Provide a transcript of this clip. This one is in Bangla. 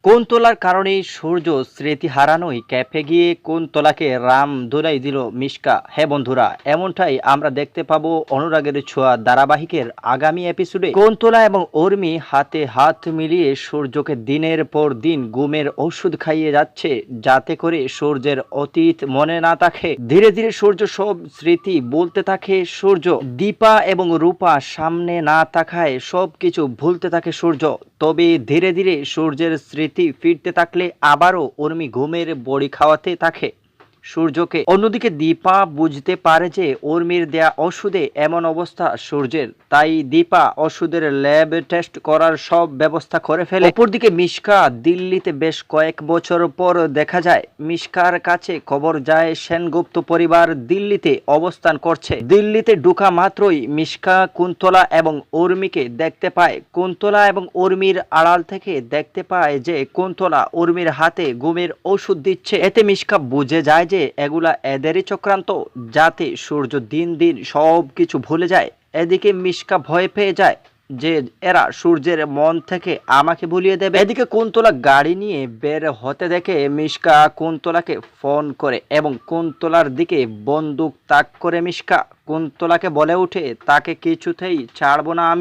কুন্তলার কারণেই সূর্য স্মৃতি হারানোই ক্যাফে গিয়ে কুন্তলাকে রাম ধুলাই দিল মিশকা। হ্যাঁ বন্ধুরা, এমনটাই আমরা দেখতে পাবো অনুরাগের ছোঁয়া ধারাবাহিকের আগামী এপিসোডে। কুন্তলা এবং উর্মি হাতে হাত মিলিয়ে সূর্যকে দিনের পর দিন ঘুমের ওষুধ খাইয়ে যাচ্ছে, যাতে করে সূর্যের অতীত মনে না থাকে। ধীরে ধীরে সূর্য সব স্মৃতি বলতে থাকে। সূর্য দীপা এবং রূপা সামনে না তাকায় সবকিছু ভুলতে থাকে সূর্য। তবে ধীরে ধীরে সূর্যের স্মৃতি ফিরতে থাকলে আবারও উর্মি ঘুমের বড়ি খাওয়াতে থাকে সূর্যকে। অন্যদিকে দীপা বুঝতে পারে যে উর্মির দেয়া ওষুধে এমন অবস্থা সূর্যের, তাই দীপা ওষুধের ল্যাব টেস্ট করার সব ব্যবস্থা করে ফেলে। অপরদিকে মিশকা দিল্লিতে বেশ কয়েক বছর পর দেখা যায় মিশকার কাছে খবর যায় সেনগুপ্ত পরিবার দিল্লিতে অবস্থান করছে। দিল্লিতে ঢোকা মাত্রই মিশকা কুন্তলা এবং উর্মিকে দেখতে পায়। কুন্তলা এবং উর্মির আড়াল থেকে দেখতে পায় যে কুন্তলা উর্মির হাতে ঘুমের ওষুধ দিচ্ছে। এতে মিশকা বুঝে যায় যে এগুলা এদেরই চক্রান্ত, যাতে সূর্য দিন দিন সব কিছু ভুলে যায়। এদিকে মিশকা ভয় পেয়ে যায় যে এরা সূর্যের মন থেকে আমাকে ভুলিয়ে দেবে। এদিকে কুন্তলা গাড়ি নিয়ে বের হতে দেখে মিশকা কুন্তলাকে ফোন করে এবং কুন্তলার দিকে বন্দুক তাক করে মিশকা কুন্তলাকে বলে ওঠে, তাকে কিছুতেই ছাড়বো না আমি।